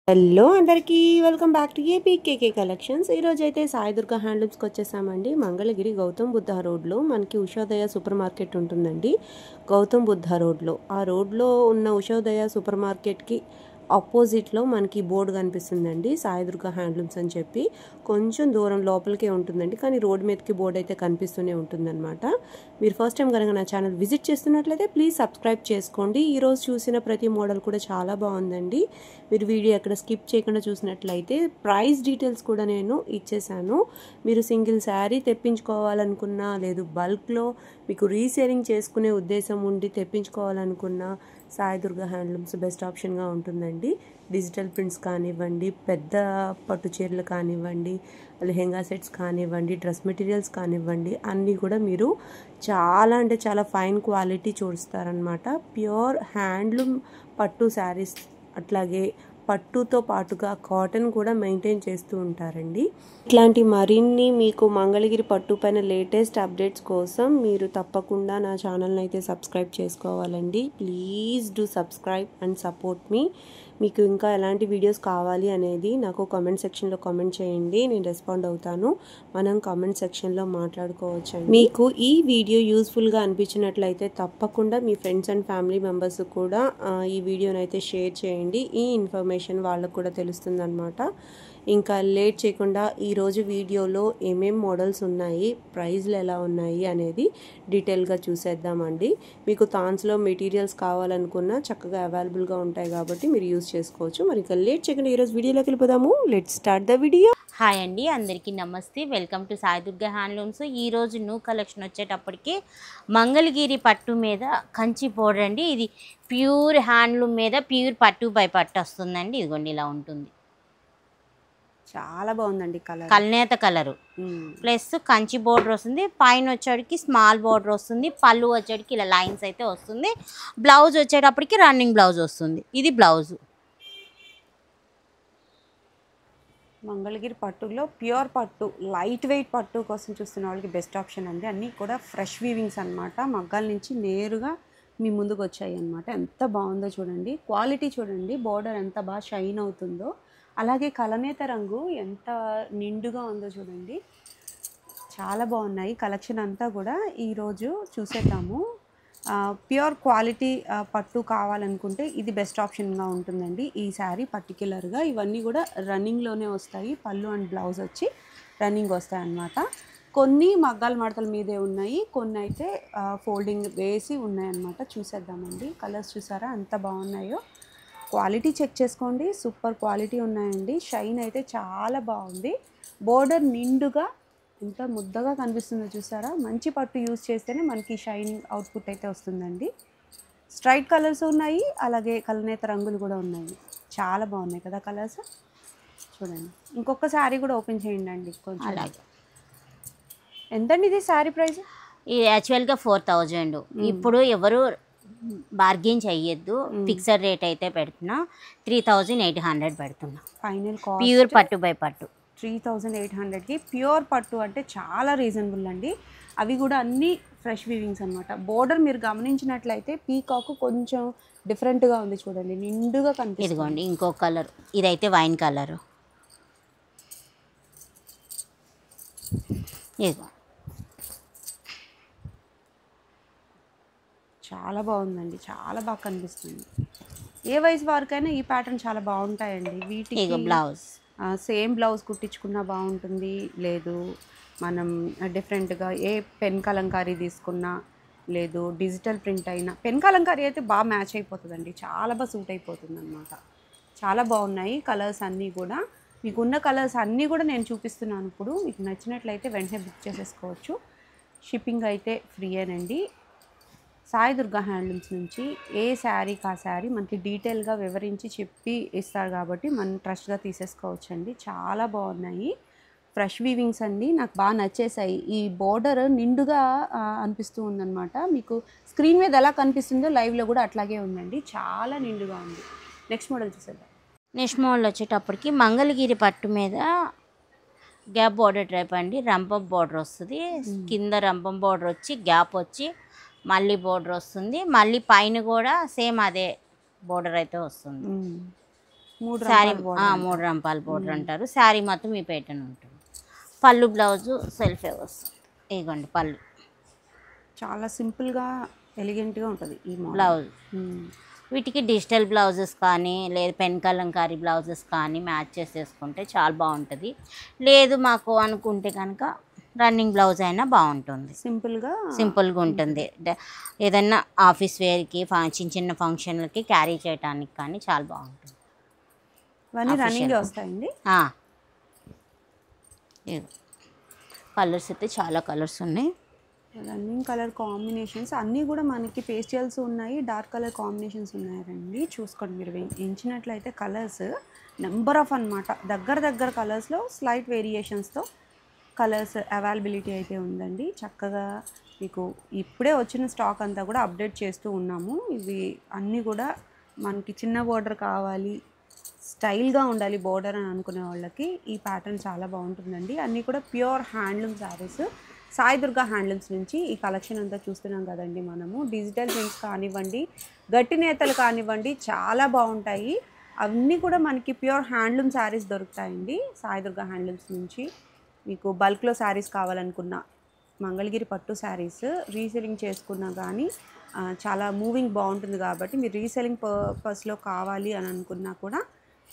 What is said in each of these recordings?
Hello అందరికీ welcome back to APKK collections. ఈరోజు అయితే సాయి దుర్గా హ్యాండ్లూమ్స్కి వచ్చేసామండి. మంగళగిరి గౌతమ్ బుద్ధ రోడ్లో మనకి ఉషోదయ సూపర్ మార్కెట్ ఉంటుందండి. గౌతమ్ బుద్ధ రోడ్లో ఆ రోడ్లో ఉన్న ఉషోదయ సూపర్ మార్కెట్కి ఆపోజిట్లో మనకి బోర్డు కనిపిస్తుందండి, సాయి దుర్గా హ్యాండ్లూమ్స్ అని చెప్పి. కొంచెం దూరం లోపలికే ఉంటుందండి, కానీ రోడ్ మీదకి బోర్డు అయితే కనిపిస్తూనే ఉంటుందన్నమాట. మీరు ఫస్ట్ టైం కనుక నా ఛానల్ విజిట్ చేస్తున్నట్లయితే ప్లీజ్ సబ్స్క్రైబ్ చేసుకోండి. ఈరోజు చూసిన ప్రతి మోడల్ కూడా చాలా బాగుందండి. మీరు వీడియో ఎక్కడ స్కిప్ చేయకుండా చూసినట్లయితే ప్రైస్ డీటెయిల్స్ కూడా నేను ఇచ్చేసాను. మీరు సింగిల్ శారీ తెప్పించుకోవాలనుకున్నా, లేదు బల్క్లో మీకు రీసేలింగ్ చేసుకునే ఉద్దేశం ఉండి తెప్పించుకోవాలనుకున్నా సాయి దుర్గా హ్యాండ్లూమ్స్ బెస్ట్ ఆప్షన్గా ఉంటుందండి. డిజిటల్ ప్రింట్స్ కానివ్వండి, పెద్ద పట్టు చీరలు కానివ్వండి, లెహెంగా సెట్స్ కానివ్వండి, డ్రెస్ మెటీరియల్స్ కానివ్వండి, అన్నీ కూడా మీరు చాలా అంటే చాలా ఫైన్ క్వాలిటీ చూస్తారనమాట. ప్యూర్ హ్యాండ్లూమ్ పట్టు శారీస్, అట్లాగే పట్టుతో పాటుగా కాటన్ కూడా మెయింటైన్ చేస్తూ ఉంటారండి. ఇట్లాంటి మరిన్ని మీకు మంగళగిరి పట్టు పైన లేటెస్ట్ అప్డేట్స్ కోసం మీరు తప్పకుండా నా ఛానల్ని అయితే సబ్స్క్రైబ్ చేసుకోవాలండి. Please do subscribe and support me. మీకు ఇంకా ఎలాంటి వీడియోస్ కావాలి అనేది నాకు కామెంట్ సెక్షన్లో కామెంట్ చేయండి, నేను రెస్పాండ్ అవుతాను. మనం కామెంట్ సెక్షన్లో మాట్లాడుకోవచ్చండి. మీకు ఈ వీడియో యూస్ఫుల్గా అనిపించినట్లయితే తప్పకుండా మీ ఫ్రెండ్స్ అండ్ ఫ్యామిలీ మెంబర్స్ కూడా ఈ వీడియోని అయితే షేర్ చేయండి. ఈ ఇన్ఫర్మేషన్ వాళ్ళకు కూడా తెలుస్తుందన్నమాట. ఇంకా లేట్ చేయకుండా ఈరోజు వీడియోలో ఏమేం మోడల్స్ ఉన్నాయి, ప్రైజ్లు ఎలా ఉన్నాయి అనేది డీటెయిల్గా చూసేద్దామండి. మీకు థాన్స్లో మెటీరియల్స్ కావాలనుకున్నా చక్కగా అవైలబుల్గా ఉంటాయి కాబట్టి మీరు యూజ్ చేసుకోవచ్చు. మరి ఇంకా లేట్ చేయకుండా ఈరోజు వీడియోలోకి వెళ్ళిపోదాము. Let's start the video. Hi అండి, అందరికీ నమస్తే. Welcome to Sai Durga Handlooms. ఈరోజు న్యూ కలెక్షన్ వచ్చేటప్పటికి మంగళగిరి పట్టు మీద కంచి బోర్డర్ అండి. ఇది ప్యూర్ హ్యాండ్లూమ్ మీద ప్యూర్ పట్టు బై పట్టు వస్తుందండి. ఇదిగోండి ఇలా ఉంటుంది. చాలా బాగుందండి కలర్, కల్నేత కలరు ప్లస్ కంచి బోర్డర్ వస్తుంది. పైన వచ్చేటికి స్మాల్ బోర్డర్ వస్తుంది. పళ్ళు వచ్చేటికి ఇలా లైన్స్ అయితే వస్తుంది. బ్లౌజ్ వచ్చేటప్పటికి రన్నింగ్ బ్లౌజ్ వస్తుంది. ఇది బ్లౌజు. మంగళగిరి పట్టులో ప్యూర్ పట్టు, లైట్ వెయిట్ పట్టు కోసం చూస్తున్న వాళ్ళకి బెస్ట్ ఆప్షన్ అండి. అన్నీ కూడా ఫ్రెష్ వీవింగ్స్ అనమాట. మగ్గాల నుంచి నేరుగా మీ ముందుకు వచ్చాయి అనమాట. ఎంత బాగుందో చూడండి, క్వాలిటీ చూడండి, బోర్డర్ ఎంత బాగా షైన్ అవుతుందో, అలాగే కలనేత రంగు ఎంత నిండుగా ఉందో చూడండి. చాలా బాగున్నాయి. కలెక్షన్ అంతా కూడా ఈరోజు చూసేద్దాము. ప్యూర్ క్వాలిటీ పట్టు కావాలనుకుంటే ఇది బెస్ట్ ఆప్షన్గా ఉంటుందండి. ఈ శారీ పర్టిక్యులర్గా ఇవన్నీ కూడా రన్నింగ్లోనే వస్తాయి. పళ్ళు అండ్ బ్లౌజ్ వచ్చి రన్నింగ్ వస్తాయి అన్నమాట. కొన్ని మగ్గాల మడతల మీదే ఉన్నాయి, కొన్ని అయితే ఫోల్డింగ్ వేసి ఉన్నాయన్నమాట. చూసేద్దామండి. కలర్స్ చూసారా ఎంత బాగున్నాయో. క్వాలిటీ చెక్ చేసుకోండి, సూపర్ క్వాలిటీ ఉన్నాయండి. షైన్ అయితే చాలా బాగుంది. బోర్డర్ నిండుగా ఎంత ముద్దగా కనిపిస్తుందో చూసారా. మంచి పట్టు యూజ్ చేస్తేనే మనకి షైనింగ్ అవుట్పుట్ అయితే వస్తుందండి. స్ట్రైట్ కలర్స్ ఉన్నాయి, అలాగే కలనేత రంగులు కూడా ఉన్నాయి. చాలా బాగున్నాయి కదా కలర్స్. చూడండి, ఇంకొక శారీ కూడా ఓపెన్ చేయండి అండి కొంచెం. అలాగే ఎంతండి ఇది శారీ ప్రైస్? ఇది యాక్చువల్గా 4000. ఇప్పుడు ఎవరు బార్గెన్ చెయ్యొద్దు, ఫిక్స్డ్ రేట్ అయితే పెడుతున్నా. 3800 పెడుతున్నా. ఫైనల్ కాస్ట్ ప్యూర్ పట్టు బై పట్టు 3800కి ప్యూర్ పట్టు అంటే చాలా రీజనబుల్ అండి. అవి కూడా అన్నీ ఫ్రెష్ వీవింగ్స్ అనమాట. బోర్డర్ మీరు గమనించినట్లయితే పీకాక్ కొంచెం డిఫరెంట్గా ఉంది చూడండి, నిండుగా కనిపిస్తుంది. ఇదిగోండి ఇంకో కలర్, ఇదైతే వైన్ కలరు. ఇదిగో చాలా బాగుందండి, చాలా బాగా కనిపిస్తుంది. ఏ వయసు వారికైనా ఈ ప్యాటర్న్ చాలా బాగుంటాయండి. వీటికి బ్లౌజ్ సేమ్ బ్లౌజ్ కుట్టించుకున్నా బాగుంటుంది, లేదు మనం డిఫరెంట్గా ఏ పెన్ కలంకారీ తీసుకున్నా, లేదు డిజిటల్ ప్రింట్ అయినా. పెన్ కలంకారీ అయితే బాగా మ్యాచ్ అయిపోతుందండి, చాలా బాగా సూట్ అయిపోతుంది అనమాట. చాలా బాగున్నాయి కలర్స్ అన్నీ కూడా. మీకున్న కలర్స్ అన్నీ కూడా నేను చూపిస్తున్నాను ఇప్పుడు. మీకు నచ్చినట్లయితే వెంటనే బుక్ చేసేసుకోవచ్చు. షిప్పింగ్ అయితే ఫ్రీయేనండి. సాయి దుర్గా హ్యాండ్లూమ్స్ నుంచి ఏ శారీకి ఆ శారీ మనకి డీటెయిల్గా వివరించి చెప్పి ఇస్తారు కాబట్టి మనం ట్రస్ట్గా తీసేసుకోవచ్చండి. చాలా బాగున్నాయి, ఫ్రెష్ వీవింగ్స్ అండి. నాకు బాగా నచ్చేసాయి. ఈ బోర్డర్ నిండుగా అనిపిస్తూ ఉందన్నమాట. మీకు స్క్రీన్ మీద ఎలా కనిపిస్తుందో లైవ్లో కూడా అట్లాగే ఉందండి, చాలా నిండుగా ఉంది. నెక్స్ట్ మోడల్ చూసేద్దాం. నెక్స్ట్ మోడల్ వచ్చేటప్పటికి మంగళగిరి పట్టు మీద గ్యాప్ బోర్డర్ టైప్ అండి. రంపం బోర్డర్ వస్తుంది, కింద రంపం బోర్డర్ వచ్చి గ్యాప్ వచ్చి మళ్ళీ బోర్డర్ వస్తుంది. మళ్ళీ పైన కూడా సేమ్ అదే బోర్డర్ అయితే వస్తుంది. శారీ 3 రంపాల బోర్డర్ అంటారు. శారీ మొత్తం ఈ ప్యాటర్న్ ఉంటుంది. పళ్ళు బ్లౌజు సెల్ఫే వస్తుంది. ఇదిగోండి పళ్ళు. చాలా సింపుల్గా ఎలిగెంట్గా ఉంటుంది ఈ బ్లౌజ్. వీటికి డిజిటల్ బ్లౌజెస్ కానీ లేదా పెన్ కలంకారీ బ్లౌజెస్ కానీ మ్యాచ్ చేసేసుకుంటే చాలా బాగుంటుంది. లేదు మాకు అనుకుంటే కనుక రన్నింగ్ బ్లౌజ్ అయినా బాగుంటుంది. సింపుల్గా ఉంటుంది. ఏదైనా ఆఫీస్ వేర్కి చిన్న చిన్న ఫంక్షన్లకి క్యారీ చేయడానికి కానీ చాలా బాగుంటుంది. రన్నింగ్ వస్తాయండి. కలర్స్ అయితే చాలా కలర్స్ ఉన్నాయి. రన్నింగ్ కలర్ కాంబినేషన్స్ అన్నీ కూడా మనకి పేస్టల్స్ ఉన్నాయి, డార్క్ కలర్ కాంబినేషన్స్ ఉన్నాయండి. చూసుకోండి మీరు ఎంచినట్లయితే కలర్స్ నెంబర్ ఆఫ్ అనమాట. దగ్గర కలర్స్లో స్లైట్ వేరియేషన్స్తో కలర్స్ అవైలబిలిటీ అయితే ఉందండి. చక్కగా మీకు ఇప్పుడే వచ్చిన స్టాక్ అంతా కూడా అప్డేట్ చేస్తూ ఉన్నాము. ఇవి అన్నీ కూడా మనకి చిన్న బోర్డర్ కావాలి, స్టైల్గా ఉండాలి బోర్డర్ అని అనుకునే వాళ్ళకి ఈ ప్యాటర్న్ చాలా బాగుంటుందండి. అన్నీ కూడా pure handloom saris. Sai Durga handlooms నుంచి ఈ కలెక్షన్ అంతా చూస్తున్నాం కదండి మనము. డిజిటల్ ప్రింట్స్ కానివ్వండి, గట్టి నేతలు కానివ్వండి చాలా బాగుంటాయి. అవన్నీ కూడా మనకి ప్యూర్ హ్యాండ్లూమ్ శారీస్ దొరుకుతాయండి సాయి దుర్గా హ్యాండ్లూమ్స్ నుంచి. మీకు బల్క్లో శారీస్ కావాలనుకున్న మంగళగిరి పట్టు శారీస్ రీసెల్లింగ్ చేసుకున్నా కానీ చాలా మూవింగ్ బాగుంటుంది. కాబట్టి మీరు రీసెల్లింగ్ పర్పస్లో కావాలి అని అనుకున్నా కూడా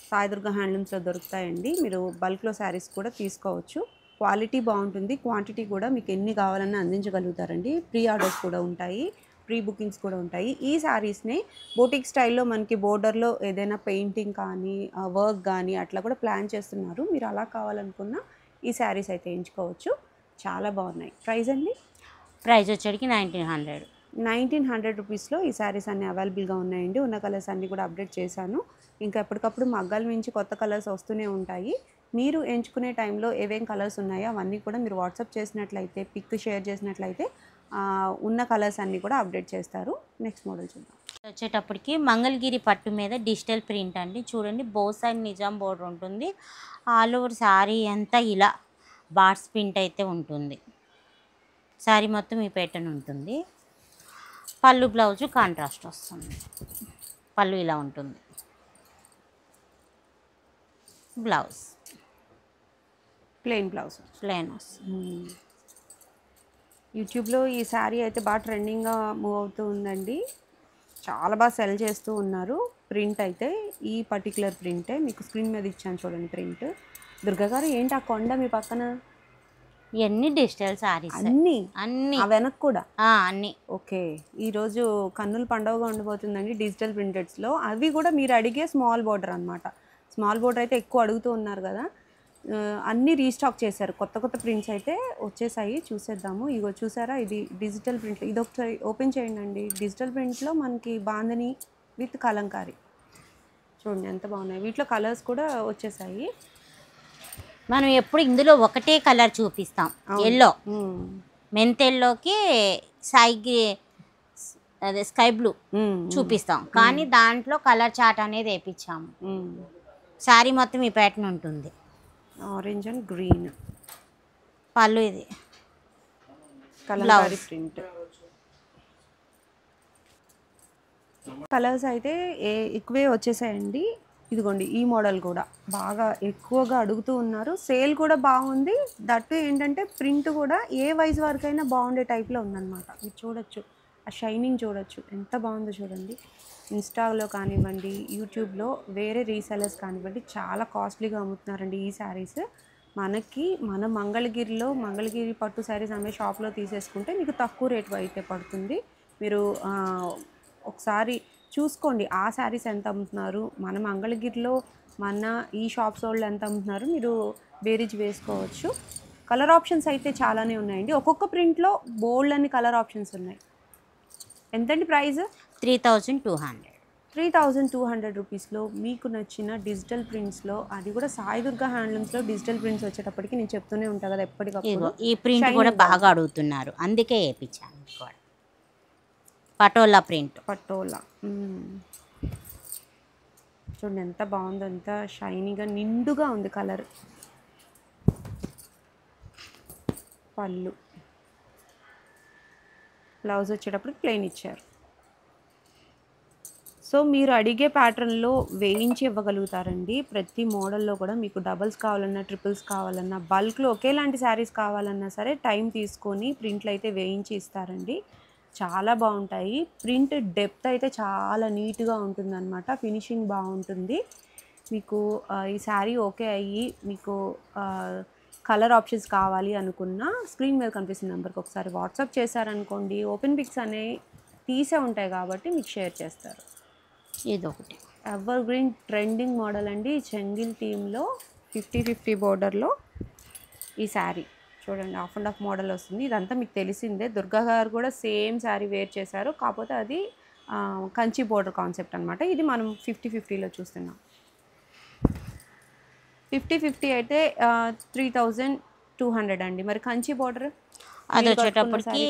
సాయి దుర్గా హ్యాండ్లూమ్స్లో దొరుకుతాయండి. మీరు బల్క్లో శారీస్ కూడా తీసుకోవచ్చు. క్వాలిటీ బాగుంటుంది, క్వాంటిటీ కూడా మీకు ఎన్ని కావాలన్నా అందించగలుగుతారండి. ప్రీ ఆర్డర్స్ కూడా ఉంటాయి, ప్రీ బుకింగ్స్ కూడా ఉంటాయి. ఈ శారీస్ని బోటిక్ స్టైల్లో మనకి బోర్డర్లో ఏదైనా పెయింటింగ్ కానీ వర్క్ కానీ అట్లా కూడా ప్లాన్ చేస్తున్నారు. మీరు అలా కావాలనుకున్న ఈ శారీస్ అయితే ఎంచుకోవచ్చు. చాలా బాగున్నాయి. ప్రైస్ అండి? ప్రైస్ వచ్చేటికి 1900 రూపీస్లో ఈ శారీస్ అన్నీ అవైలబుల్గా ఉన్నాయండి. ఉన్న కలర్స్ అన్నీ కూడా అప్డేట్ చేశాను. ఇంకా ఎప్పటికప్పుడు మగ్గాల నుంచి కొత్త కలర్స్ వస్తూనే ఉంటాయి. మీరు ఎంచుకునే టైంలో ఏవేం కలర్స్ ఉన్నాయో అవన్నీ కూడా మీరు వాట్సాప్ చేసినట్లయితే, పిక్ షేర్ చేసినట్లయితే ఉన్న కలర్స్ అన్నీ కూడా అప్డేట్ చేస్తారు. నెక్స్ట్ మోడల్ చూద్దాం. వచ్చేటప్పటికి మంగళగిరి పట్టు మీద డిజిటల్ ప్రింట్ అండి. చూడండి బోత్ సైడ్ నిజాం బోర్డర్ ఉంటుంది. ఆల్ ఓవర్ శారీ అంతా ఇలా బార్డ్స్ ప్రింట్ అయితే ఉంటుంది. శారీ మొత్తం ఈ ప్యాటర్న్ ఉంటుంది. పళ్ళు బ్లౌజు కాంట్రాస్ట్ వస్తుంది. పళ్ళు ఇలా ఉంటుంది. బ్లౌజ్ ప్లెయిన్ బ్లౌజ్ వస్తుంది. యూట్యూబ్లో ఈ శారీ అయితే బాగా ట్రెండింగ్గా మూవ్ అవుతూ ఉందండి. చాలా బాగా సెల్ చేస్తూ ఉన్నారు. ప్రింట్ అయితే ఈ పర్టికులర్ ప్రింటే మీకు స్క్రీన్ మీద ఇచ్చాను చూడండి ప్రింట్. దుర్గా గారు ఏంటి ఆ కొండ మీ పక్కన? ఇవన్నీ డిజిటల్ శారీస్ అన్నీ వెనక్కి కూడా అన్నీ. ఓకే, ఈరోజు కన్నుల పండుగగా ఉండబోతుందండి డిజిటల్ ప్రింటెడ్స్లో. అవి కూడా మీరు అడిగే స్మాల్ బోర్డర్ అనమాట. స్మాల్ బోర్డర్ అయితే ఎక్కువ అడుగుతూ ఉన్నారు కదా, అన్నీ రీస్టాక్ చేశారు. కొత్త ప్రింట్స్ అయితే వచ్చేసాయి. చూసేద్దాము. ఇగో చూసారా, ఇది డిజిటల్ ప్రింట్. ఇది ఒకసారి ఓపెన్ చేయండి అండి. డిజిటల్ ప్రింట్లో మనకి బాందని విత్ కలంకారీ చూడండి ఎంత బాగున్నాయి. వీటిలో కలర్స్ కూడా వచ్చేసాయి. మనం ఎప్పుడు ఇందులో ఒకటే కలర్ చూపిస్తాం, ఎల్లో. మెంతెల్లోకి అదే స్కై బ్లూ చూపిస్తాం, కానీ దాంట్లో కలర్ చార్ట్ అనేది వేయించాము. శారీ మొత్తం ఈ ప్యాటర్న్ ఉంటుంది. ఆరెంజ్ అండ్ గ్రీన్ పళ్ళు, ఇది కలంకారీ ప్రింట్. కలర్స్ అయితే ఎక్కువే వచ్చేసాయండి. ఇదిగోండి ఈ మోడల్ కూడా బాగా ఎక్కువగా అడుగుతూ ఉన్నారు. సేల్ కూడా బాగుంది. దట్టు ఏంటంటే ప్రింట్ కూడా ఏ వయసు వరకైనా బాగుండే టైప్లో ఉందన్నమాట. మీరు చూడొచ్చు, ఆ షైనింగ్ చూడొచ్చు ఎంత బాగుందో చూడండి. ఇన్స్టాలో కానివ్వండి, యూట్యూబ్లో వేరే రీసెలర్స్ కానివ్వండి చాలా కాస్ట్లీగా అమ్ముతున్నారండి ఈ శారీస్. మన మంగళగిరి పట్టు శారీస్ అమ్మే షాప్లో తీసేసుకుంటే మీకు తక్కువ రేటు అయితే పడుతుంది. మీరు ఒకసారి చూసుకోండి ఆ శారీస్ ఎంత అమ్ముతున్నారు, మన మంగళగిరిలో మన ఈ షాప్స్ వాళ్ళు ఎంత అమ్ముతున్నారు, మీరు బేరీజ్ వేసుకోవచ్చు. కలర్ ఆప్షన్స్ అయితే చాలానే ఉన్నాయండి. ఒక్కొక్క ప్రింట్లో బోల్డ్ అని కలర్ ఆప్షన్స్ ఉన్నాయి. ఎంతండి ప్రైస్? 3200 రూపీస్లో మీకు నచ్చిన డిజిటల్ ప్రింట్స్లో, అది కూడా సాయి దుర్గా హ్యాండ్లూమ్స్లో డిజిటల్ ప్రింట్స్ వచ్చేటప్పటికి నేను చెప్తూనే ఉంటాను కదా ఎప్పటికప్పుడు. ఈ ప్రింట్ కూడా బాగా అడుగుతున్నారు, అందుకే వేయించాను. పటోలా ప్రింట్, చూడండి ఎంత బాగుందో, ఎంత షైనీగా నిండుగా ఉంది కలర్. పళ్ళు, బ్లౌజ్ వచ్చేటప్పుడు ప్లెయిన్ ఇచ్చారు. సో మీరు అడిగే ప్యాటర్న్లో వేయించి ఇవ్వగలుగుతారండి. ప్రతి మోడల్లో కూడా మీకు డబల్స్ కావాలన్నా, ట్రిపుల్స్ కావాలన్నా, బల్క్లో ఒకేలాంటి శారీస్ కావాలన్నా సరే టైం తీసుకొని ప్రింట్లు అయితే వేయించి ఇస్తారండి. చాలా బాగుంటాయి. ప్రింట్ డెప్త్ అయితే చాలా నీట్గా ఉంటుందన్నమాట. ఫినిషింగ్ బాగుంటుంది. మీకు ఈ శారీ ఓకే అయ్యి మీకు కలర్ ఆప్షన్స్ కావాలి అనుకున్న స్క్రీన్ మీద కనిపిస్తున్న నెంబర్కి ఒకసారి వాట్సాప్ చేశారనుకోండి, ఓపెన్ పిక్స్ అనేవి తీసే ఉంటాయి కాబట్టి మీకు షేర్ చేస్తారు. ఇదొకటి ఎవర్ గ్రీన్ ట్రెండింగ్ మోడల్ అండి. చెంగిల్ టీంలో 50-50 బోర్డర్లో ఈ శారీ చూడండి. హాఫ్ అండ్ హాఫ్ మోడల్ వస్తుంది. ఇదంతా మీకు తెలిసిందే. దుర్గా గారు కూడా సేమ్ శారీ వేర్ చేశారు. కాకపోతే అది కంచి బోర్డర్ కాన్సెప్ట్ అనమాట. ఇది మనం 50-50లో చూస్తున్నాం. 50-50 అయితే 3200 అండి. మరి కంచి బోర్డర్ అది వచ్చేటప్పటికి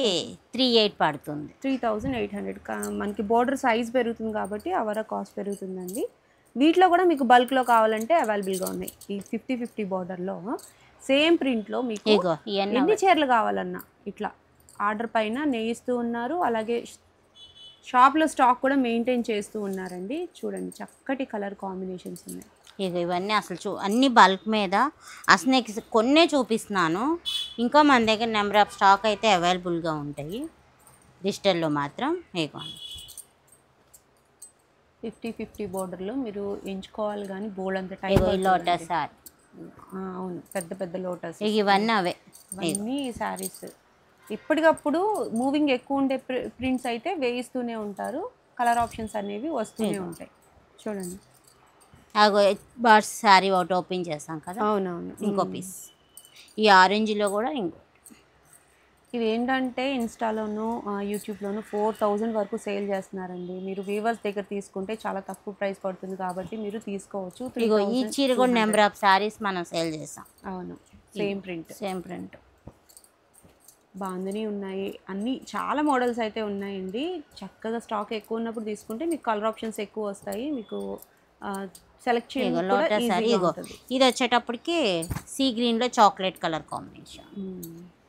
3800 పడుతుంది. 3800. మనకి బోర్డర్ సైజ్ పెరుగుతుంది కాబట్టి అవర కాస్ట్ పెరుగుతుందండి. వీటిలో కూడా మీకు బల్క్లో కావాలంటే అవైలబుల్గా ఉన్నాయి. ఈ 50-50 బోర్డర్లో సేమ్ ప్రింట్లో మీకు ఎన్ని చీరలు కావాలన్నా ఇట్లా ఆర్డర్ పైన నేయిస్తూ ఉన్నారు. అలాగే షాప్లో స్టాక్ కూడా మెయింటైన్ చేస్తూ ఉన్నారండి. చూడండి చక్కటి కలర్ కాంబినేషన్స్ ఉన్నాయి. ఇవన్నీ అసలు అన్ని బల్క్ మీద అసలు నేను కొన్నే చూపిస్తున్నాను. ఇంకా మన దగ్గర నెంబర్ ఆఫ్ స్టాక్ అయితే అవైలబుల్గా ఉంటాయి. డిజిటల్లో మాత్రం 50-50 బోర్డర్లో మీరు ఎంచుకోవాలి కానీ బోల్డ్ అంత టైం. లోటస్ సారీ, అవును, పెద్ద పెద్ద లోటస్. ఇవన్నీ అవే ఇవన్నీ శారీస్. ఇప్పటికప్పుడు మూవింగ్ ఎక్కువ ఉండే ప్రింట్స్ అయితే వేయిస్తూనే ఉంటారు. కలర్ ఆప్షన్స్ అనేవి వస్తూనే ఉంటాయి. చూడండి బర్డ్స్ శారీ ఒకటి ఓపెన్ చేస్తాం కదా. అవునవును. ఇంకో పీస్ ఈ ఆరెంజ్లో కూడా ఇంకో. ఇవి ఏంటంటే ఇన్స్టాలోను యూట్యూబ్లోను 4000 వరకు సేల్ చేస్తున్నారండి. మీరు వీవర్స్ దగ్గర తీసుకుంటే చాలా తక్కువ ప్రైస్ పడుతుంది కాబట్టి మీరు తీసుకోవచ్చు. ఈ చీర కూడా నెంబర్ ఆఫ్ శారీస్ మనం సేల్ చేస్తాం. అవును, సేమ్ ప్రింట్. బాందిని ఉన్నాయి. అన్నీ చాలా మోడల్స్ అయితే ఉన్నాయండి. చక్కగా స్టాక్ ఎక్కువ ఉన్నప్పుడు తీసుకుంటే మీకు కలర్ ఆప్షన్స్ ఎక్కువ వస్తాయి. మీకు సెలెక్ట్ చేయడం కూడా ఈజీగా ఉంటుంది. ఇది వచ్చేటప్పటికి సీ గ్రీన్లో చాక్లెట్ కలర్ కాంబినేషన్,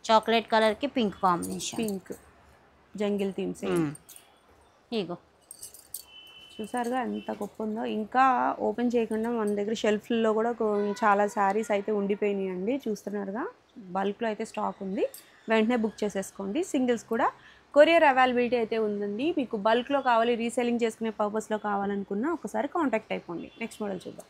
చాక్లెట్ కలర్కి pink combination, pink jungle themes. ఇగో చూసారుగా ఎంత గొప్ప ఉందో. ఇంకా ఓపెన్ చేయకుండా మన దగ్గర షెల్ఫ్లో కూడా చాలా శారీస్ అయితే ఉండిపోయినాయి అండి. చూస్తున్నారుగా, బల్క్లో అయితే స్టాక్ ఉంది. వెంటనే బుక్ చేసేసుకోండి. సింగిల్స్ కూడా కొరియర్ అవైలబిలిటీ అయితే ఉందండి. మీకు బల్క్లో కావాలి, రీసెల్లింగ్ చేసుకునే పర్పస్లో కావాలనుకున్నా ఒకసారి కాంటాక్ట్ అయిపోండి. నెక్స్ట్ మోడల్ చూద్దాం.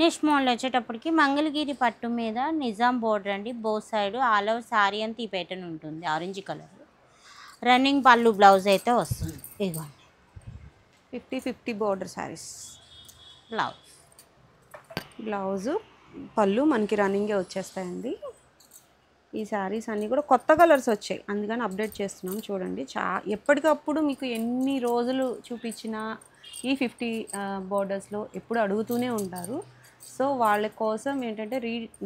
నెక్స్ట్ మోడల్ వచ్చేటప్పటికి మంగళగిరి పట్టు మీద నిజాం బోర్డర్ అండి. Both side all over sari అంతా ఈ ప్యాటర్న్ ఉంటుంది. ఆరెంజ్ కలర్ రన్నింగ్ పళ్ళు బ్లౌజ్ అయితే వస్తుంది. ఇదిగోండి 50-50 బోర్డర్ శారీస్. బ్లౌజు పళ్ళు మనకి రన్నింగే వచ్చేస్తాయండి. ఈ శారీస్ అన్నీ కూడా కొత్త కలర్స్ వచ్చాయి, అందుకని అప్డేట్ చేస్తున్నాం. చూడండి, ఎప్పటికప్పుడు మీకు ఎన్ని రోజులు చూపించినా ఈ 50 బోర్డర్స్లో ఎప్పుడు అడుగుతూనే ఉంటారు. సో వాళ్ళ కోసం ఏంటంటే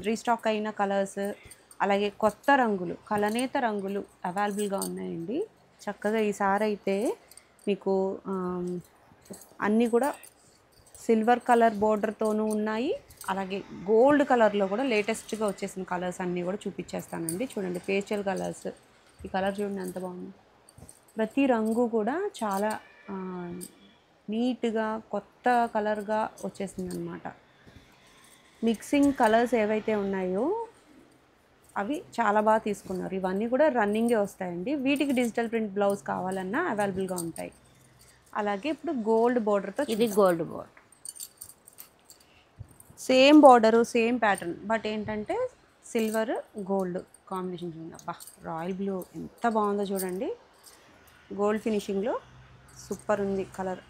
రీస్టాక్ అయిన కలర్స్, అలాగే కొత్త రంగులు, కలనేత రంగులు అవైలబుల్గా ఉన్నాయండి. చక్కగా ఈసారి అయితే మీకు అన్నీ కూడా సిల్వర్ కలర్ బోర్డర్తోనూ ఉన్నాయి. అలాగే గోల్డ్ కలర్లో కూడా లేటెస్ట్గా వచ్చేసిన కలర్స్ అన్నీ కూడా చూపించేస్తానండి. చూడండి, పేస్టల్ కలర్స్. ఈ కలర్ చూడండి ఎంత బాగుంది. ప్రతి రంగు కూడా చాలా నీట్గా కొత్త కలర్గా వచ్చేసింది అనమాట. మిక్సింగ్ కలర్స్ ఏవైతే ఉన్నాయో అవి చాలా బాగా తీసుకున్నారు. ఇవన్నీ కూడా రన్నింగే వస్తాయండి. వీటికి డిజిటల్ ప్రింట్ బ్లౌజ్ కావాలన్నా అవైలబుల్గా ఉంటాయి. అలాగే ఇప్పుడు గోల్డ్ బోర్డర్తో, ఇది gold border, same border same pattern, but ఏంటంటే సిల్వర్ గోల్డ్ కాంబినేషన్ చూడండి. అబ్బా, రాయల్ బ్లూ ఎంత బాగుందో చూడండి. గోల్డ్ ఫినిషింగ్లో సూపర్ ఉంది కలర్.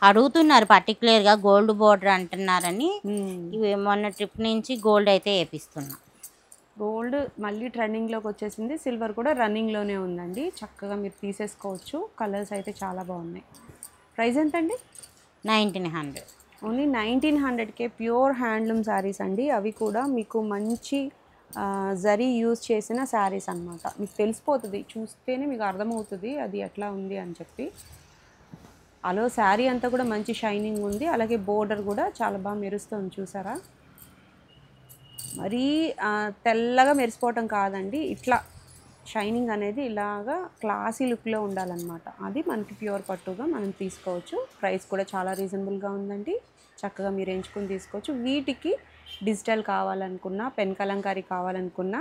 అడుగుతున్నారు పర్టికులర్గా గోల్డ్ బోర్డర్ అంటున్నారని. ఇవి మొన్న ట్రిప్ నుంచి గోల్డ్ అయితే వేపిస్తున్నా. గోల్డ్ మళ్ళీ ట్రెండింగ్లోకి వచ్చేసింది. సిల్వర్ కూడా రన్నింగ్లోనే ఉందండి. చక్కగా మీరు తీసేసుకోవచ్చు. కలర్స్ అయితే చాలా బాగున్నాయి. ప్రైస్ ఎంతండి? 1900. ఓన్లీ 1900కే ప్యూర్ హ్యాండ్లూమ్ శారీస్ అండి. అవి కూడా మీకు మంచి జరీ యూజ్ చేసిన శారీస్ అనమాట. మీకు తెలిసిపోతుంది, చూస్తేనే మీకు అర్థమవుతుంది అది ఎట్లా ఉంది అని చెప్పి. అలో శారీ అంతా కూడా మంచి షైనింగ్ ఉంది. అలాగే బోర్డర్ కూడా చాలా బాగా మెరుస్తుంది. చూసారా, మరీ తెల్లగా మెరిసిపోవటం కాదండి, ఇట్లా షైనింగ్ అనేది ఇలాగా క్లాసీ లుక్లో ఉండాలన్నమాట. అది మనకి ప్యూర్ పట్టుగా మనం తీసుకోవచ్చు. ప్రైస్ కూడా చాలా రీజనబుల్గా ఉందండి. చక్కగా మీరు ఎంచుకొని తీసుకోవచ్చు. వీటికి డిజిటల్ కావాలనుకున్నా, పెన్ కలంకారీ కావాలనుకున్నా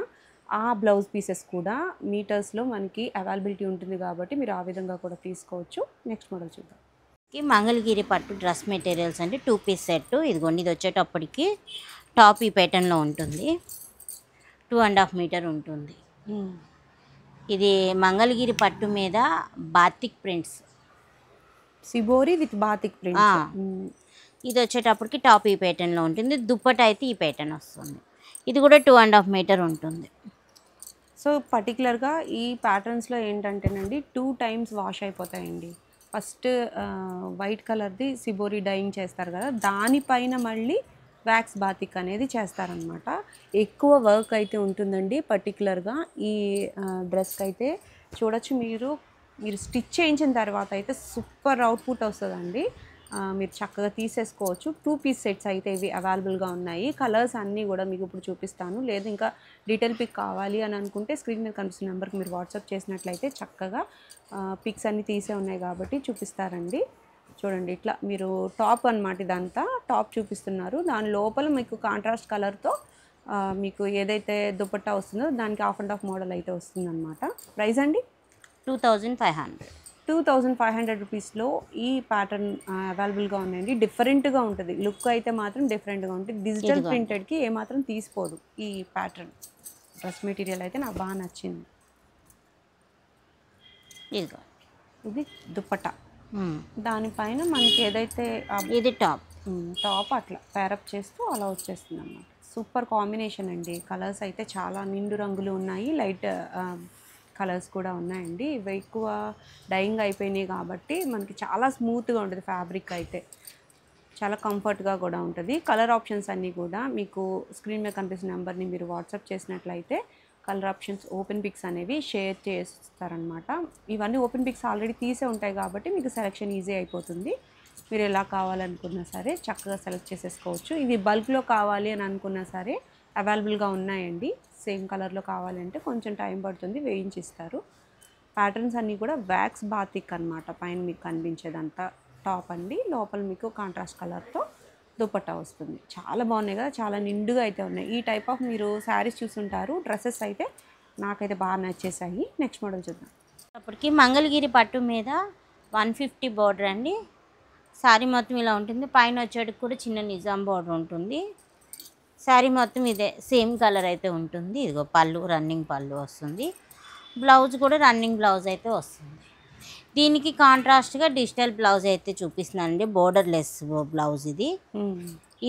ఆ బ్లౌజ్ పీసెస్ కూడా మీటర్స్లో మనకి అవైలబిలిటీ ఉంటుంది కాబట్టి మీరు ఆ విధంగా కూడా తీసుకోవచ్చు. నెక్స్ట్ మోడల్ చూద్దాం. మంగళగిరి పట్టు డ్రెస్ మెటీరియల్స్ అంటే 2 పీస్ సెట్. ఇదిగోండి, ఇది వచ్చేటప్పటికి టాప్ ఈ ప్యాటర్న్లో ఉంటుంది. 2.5 మీటర్ ఉంటుంది. ఇది మంగళగిరి పట్టు మీద batik prints, shibori with batik prints. ఇది వచ్చేటప్పటికి టాప్ ఈ ప్యాటర్న్లో ఉంటుంది. దుప్పట అయితే ఈ ప్యాటర్న్ వస్తుంది. ఇది కూడా 2.5 మీటర్ ఉంటుంది. సో పర్టికులర్గా ఈ ప్యాటర్న్స్లో ఏంటంటేనండి 2 టైమ్స్ వాష్ అయిపోతాయండి. ఫస్ట్ వైట్ కలర్ది సిబోరి డైయింగ్ చేస్తారు కదా, దానిపైన మళ్ళీ వ్యాక్స్ బాతిక్ అనేది చేస్తారనమాట. ఎక్కువ వర్క్ అయితే ఉంటుందండి. పర్టికులర్గా ఈ డ్రెస్కి అయితే చూడొచ్చు మీరు స్టిచ్ చేయించిన తర్వాత అయితే సూపర్ అవుట్పుట్ వస్తుందండి. మీరు చక్కగా తీసేసుకోవచ్చు. 2 పీస్ సెట్స్ అయితే ఇవి అవైలబుల్గా ఉన్నాయి. కలర్స్ అన్నీ కూడా మీకు ఇప్పుడు చూపిస్తాను. లేదు ఇంకా డీటెయిల్ పిక్ కావాలి అని అనుకుంటే స్క్రీన్ మీద కనిపిస్తున్న నెంబర్కి మీరు వాట్సాప్ చేసినట్లయితే చక్కగా పిక్స్ అన్నీ తీసే ఉన్నాయి కాబట్టి చూపిస్తారండి. చూడండి, ఇట్లా మీరు టాప్ అనమాట, ఇదంతా టాప్ చూపిస్తున్నారు. దాని లోపల మీకు కాంట్రాస్ట్ కలర్తో మీకు ఏదైతే దుపట్టా వస్తుందో దానికి హాఫ్ అండ్ హాఫ్ మోడల్ అయితే వస్తుందన్నమాట. ప్రైస్ అండి 2500. 2500 రూపీస్లో ఈ ప్యాటర్న్ అవైలబుల్గా ఉన్నాయండి. డిఫరెంట్గా ఉంటుంది, లుక్ అయితే మాత్రం డిఫరెంట్గా ఉంటుంది. డిజిటల్ ప్రింటెడ్కి ఏమాత్రం తీసిపోదు ఈ ప్యాటర్న్. డ్రెస్ మెటీరియల్ అయితే నాకు బాగా నచ్చింది. ఇది దుపట్టా, దానిపైన మనకి ఏదైతే ఇది టాప్ అట్లా పేరప్ చేస్తూ అలా వచ్చేస్తుంది అన్నమాట. సూపర్ కాంబినేషన్ అండి. కలర్స్ అయితే చాలా నిండు రంగులు ఉన్నాయి, లైట్ కలర్స్ కూడా ఉన్నాయండి. ఇవి ఎక్కువ డైయింగ్ అయిపోయినాయి కాబట్టి మనకి చాలా స్మూత్గా ఉంటుంది. ఫ్యాబ్రిక్ అయితే చాలా కంఫర్ట్గా కూడా ఉంటుంది. కలర్ ఆప్షన్స్ అన్నీ కూడా మీకు స్క్రీన్ మీద కనిపిస్తున్న నెంబర్ని మీరు వాట్సాప్ చేసినట్లయితే కలర్ ఆప్షన్స్ ఓపెన్ పిక్స్ అనేవి షేర్ చేస్తారనమాట. ఇవన్నీ ఓపెన్ పిక్స్ ఆల్రెడీ తీసే ఉంటాయి కాబట్టి మీకు సెలెక్షన్ ఈజీ అయిపోతుంది. మీరు ఎలా కావాలనుకున్నా సరే చక్కగా సెలెక్ట్ చేసేసుకోవచ్చు. ఇవి బల్క్లో కావాలి అని అనుకున్నా సరే అవైలబుల్గా ఉన్నాయండి. సేమ్ కలర్లో కావాలంటే కొంచెం టైం పడుతుంది, వేయించిస్తారు. ప్యాటర్న్స్ అన్నీ కూడా వ్యాక్స్ బాతిక్ అనమాట. పైన మీకు కనిపించేదంతా టాప్ అండి, లోపల మీకు కాంట్రాస్ట్ కలర్తో దుపట్టా వస్తుంది. చాలా బాగున్నాయి కదా, చాలా నిండుగా అయితే ఉన్నాయి. ఈ టైప్ ఆఫ్ మీరు శారీస్ చూసుంటారు. డ్రెస్సెస్ అయితే నాకైతే బాగా నచ్చేసాయి. నెక్స్ట్ మోడల్ చూద్దాం. అప్పటికి మంగళగిరి పట్టు మీద 150 బార్డర్ అండి. శారీ మొత్తం ఇలా ఉంటుంది. పైన వచ్చేటికి కూడా చిన్న నిజాం బార్డర్ ఉంటుంది. శారీ మొత్తం ఇదే సేమ్ కలర్ అయితే ఉంటుంది. ఇదిగో పళ్ళు, రన్నింగ్ పళ్ళు వస్తుంది. బ్లౌజ్ కూడా రన్నింగ్ బ్లౌజ్ అయితే వస్తుంది. దీనికి కాంట్రాస్ట్గా డిజిటల్ బ్లౌజ్ అయితే చూపిస్తున్నానండి. బోర్డర్ లెస్ బ్లౌజ్ ఇది.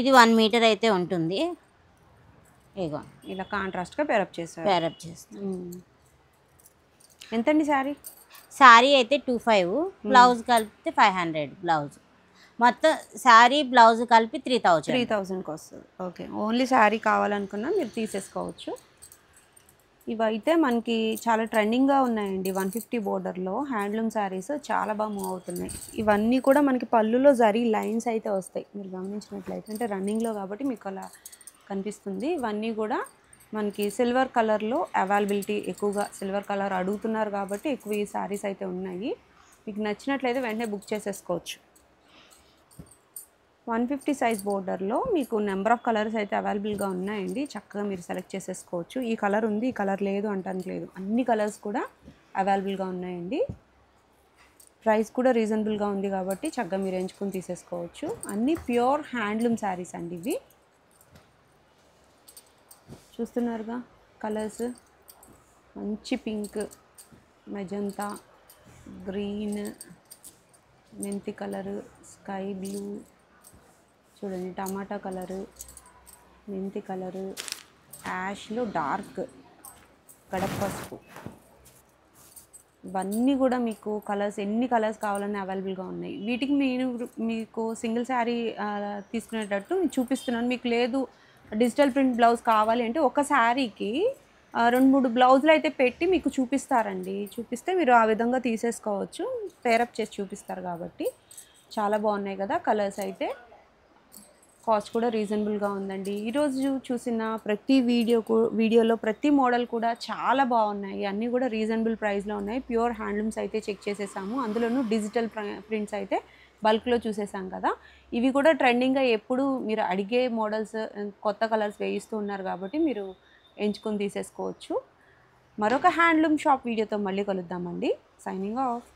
ఇది 1 మీటర్ అయితే ఉంటుంది. ఇగో ఇలా కాంట్రాస్ట్గా పేరప్ చేస్తారు. పేరప్ చేస్తాం. ఎంతండి శారీ? శారీ అయితే 25, బ్లౌజ్ కలిపితే 500. బ్లౌజ్ మొత్తం శారీ బ్లౌజ్ కలిపి 3000కి వస్తుంది. ఓకే, ఓన్లీ శారీ కావాలనుకున్నా మీరు తీసేసుకోవచ్చు. ఇవైతే మనకి చాలా ట్రెండింగ్గా ఉన్నాయండి. 150 బోర్డర్లో హ్యాండ్లూమ్ శారీస్ చాలా బాగా మూవ్ అవుతున్నాయి. ఇవన్నీ కూడా మనకి పళ్ళులో జరీ లైన్స్ అయితే వస్తాయి. మీరు గమనించినట్లయితే అంటే రన్నింగ్లో కాబట్టి మీకు అలా కనిపిస్తుంది. ఇవన్నీ కూడా మనకి సిల్వర్ కలర్లో అవైలబిలిటీ ఎక్కువగా, సిల్వర్ కలర్ అడుగుతున్నారు కాబట్టి ఎక్కువ ఈ శారీస్ అయితే ఉన్నాయి. మీకు నచ్చినట్లయితే వెంటనే బుక్ చేసేసుకోవచ్చు. 150 సైజ్ బోర్డర్లో మీకు నెంబర్ ఆఫ్ కలర్స్ అయితే అవైలబుల్గా ఉన్నాయండి. చక్కగా మీరు సెలెక్ట్ చేసేసుకోవచ్చు. ఈ కలర్ ఉంది, ఈ కలర్ లేదు అంటానికి లేదు, అన్ని కలర్స్ కూడా అవైలబుల్గా ఉన్నాయండి. ప్రైస్ కూడా రీజనబుల్గా ఉంది కాబట్టి చక్కగా మీరు ఎంచుకొని తీసేసుకోవచ్చు. అన్నీ ప్యూర్ హ్యాండ్లూమ్ శారీస్ అండి ఇవి. చూస్తున్నారుగా కలర్స్, మంచి పింక్, మెజంతా, గ్రీన్, మెంతి కలరు, స్కై బ్లూ, చూడండి టమాటా కలరు, మెంతి కలరు, యాష్లో డార్క్, గడప పసుపు, ఇవన్నీ కూడా మీకు కలర్స్ ఎన్ని కలర్స్ కావాలన్నా అవైలబుల్గా ఉన్నాయి. వీటికి నేను మీకు సింగిల్ శారీ తీసుకునేటట్టు చూపిస్తున్నాను. మీకు లేదు డిజిటల్ ప్రింట్ బ్లౌజ్ కావాలి అంటే ఒక శారీకి 2-3 బ్లౌజులు అయితే పెట్టి మీకు చూపిస్తారండి. చూపిస్తే మీరు ఆ విధంగా తీసేసుకోవచ్చు. పేరప్ చేసి చూపిస్తారు కాబట్టి చాలా బాగున్నాయి కదా కలర్స్ అయితే. కాస్ట్ కూడా రీజనబుల్గా ఉందండి. ఈరోజు చూసిన ప్రతి వీడియోలో ప్రతి మోడల్ కూడా చాలా బాగున్నాయి. అన్నీ కూడా రీజనబుల్ ప్రైస్లో ఉన్నాయి. ప్యూర్ హ్యాండ్లూమ్స్ అయితే చెక్ చేసేసాము. అందులోనూ డిజిటల్ ప్రింట్స్ అయితే బల్క్లో చూసేసాం కదా. ఇవి కూడా ట్రెండింగ్గా ఎప్పుడు మీరు అడిగే మోడల్స్, కొత్త కలర్స్ వేయిస్తూ ఉన్నారు కాబట్టి మీరు ఎంచుకొని తీసేసుకోవచ్చు. మరొక హ్యాండ్లూమ్ షాప్ వీడియోతో మళ్ళీ కలుద్దామండి. Signing off.